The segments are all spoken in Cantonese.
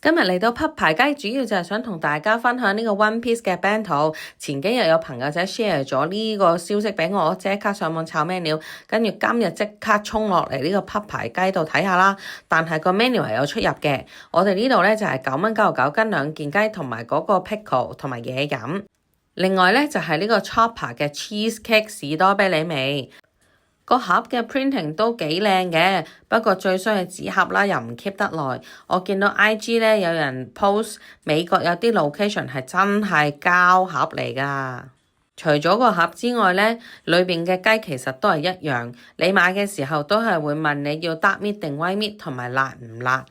今日嚟到匹牌雞，主要就係想同大家分享呢個 One Piece 嘅 bento。前幾日有朋友仔 share 咗呢個消息俾我，即刻上網炒 menu，跟住今日即刻衝落嚟呢個匹牌雞度睇下啦。但係個 menu 係有出入嘅，我哋呢度咧就係9.99跟2件雞同埋嗰個 pickle 同埋嘢飲。另外咧就係呢個 Chopper 嘅 cheesecake 士多啤梨味。個盒嘅 printing 都幾靚嘅，不過最衰係紙盒啦，又唔 keep 得耐。我見到 IG 咧有人 post 美國有啲 location 係真係膠盒嚟㗎。除咗個盒之外咧，裏邊嘅雞其實都係一樣。你買嘅時候都係會問你要 dark meat 定 white meat 同埋辣唔辣。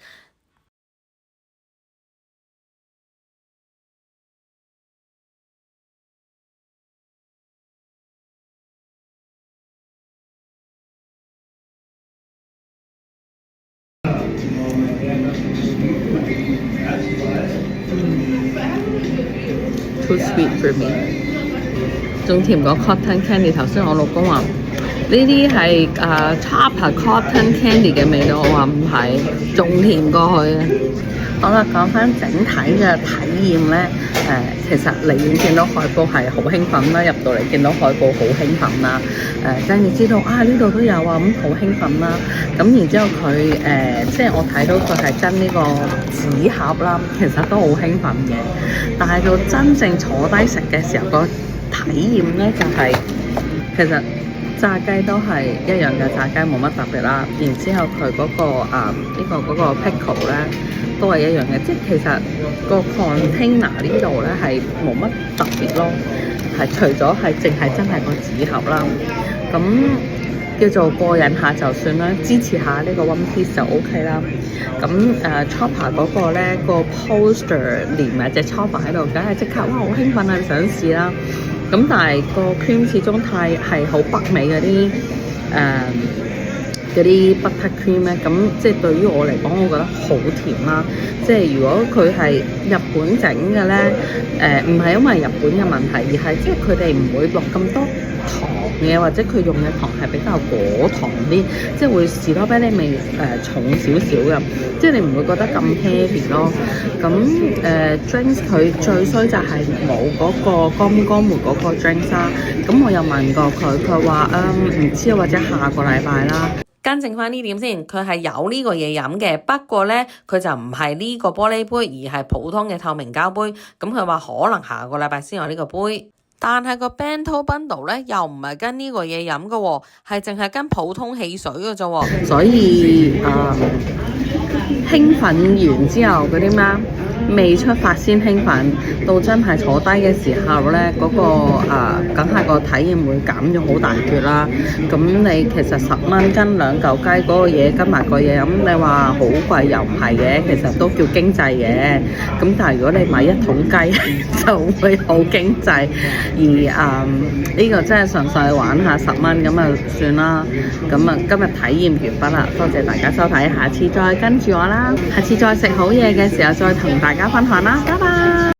Too sweet for me， 仲甜過 cotton candy。頭先我老公話呢啲係Chopper cotton candy 嘅味道，我話唔係，仲甜過佢啊！好啦，講翻整體嘅體驗咧，其實離遠見到海報係好興奮啦，入到嚟見到海報好興奮啦，跟住知道呢度都有啊，咁好興奮啦。咁然之後佢即係我睇到佢係跟呢個紙盒啦，其實都好興奮嘅。但係到真正坐低食嘅時候，個體驗咧就係其實炸雞都係一樣嘅，炸雞冇乜特別啦。然之後佢嗰個 pickle 咧都係一樣嘅，即係其實個 container 呢度咧係冇乜特別咯，係除咗係淨係真係個紙盒啦，咁叫做過癮下就算啦，支持下呢個 One Piece 就 OK 啦。咁Chopper 嗰個咧個 poster 連埋隻 Chopper 喺度，梗係即刻哇好興奮啊，想試啦。咁但係個 cream 始終係好北美嗰啲 butter cream 咧，咁即係對於我嚟講，我覺得好甜啦。即係如果佢係日本整嘅咧，唔係因為日本嘅問題，而係即係佢哋唔會落咁多糖嘅，或者佢用嘅糖係比較果糖啲，即係會士多啤梨味重少少嘅，即係你唔會覺得咁 heavy 咯。咁drinks 佢最衰就係冇嗰個乾梅嗰個 drinks 啦。咁我又問過佢，佢話唔知或者下個禮拜啦。更正翻呢點先，佢係有呢個嘢飲嘅，不過咧佢就唔係呢個玻璃杯，而係普通嘅透明膠杯。咁佢話可能下個禮拜先有呢個杯，但係個 bento bundle 咧又唔係跟呢個嘢飲嘅喎，係淨係跟普通汽水嘅啫喎。所以興奮完之後嗰啲咩未出發先興奮，到真係坐低嘅時候咧，嗰梗係個體驗會減咗好大橛啦。咁你其實10蚊跟2嚿雞嗰個嘢跟埋個嘢，咁你話好貴又唔係嘅，其實都叫經濟嘅。咁但係如果你買1桶雞就會好經濟，而呢個真係純粹玩下10蚊咁啊算啦。咁啊今日體驗完畢啦，多謝大家收睇，下次再跟住我啦，下次再食好嘢嘅時候再同大家分享啦，拜拜。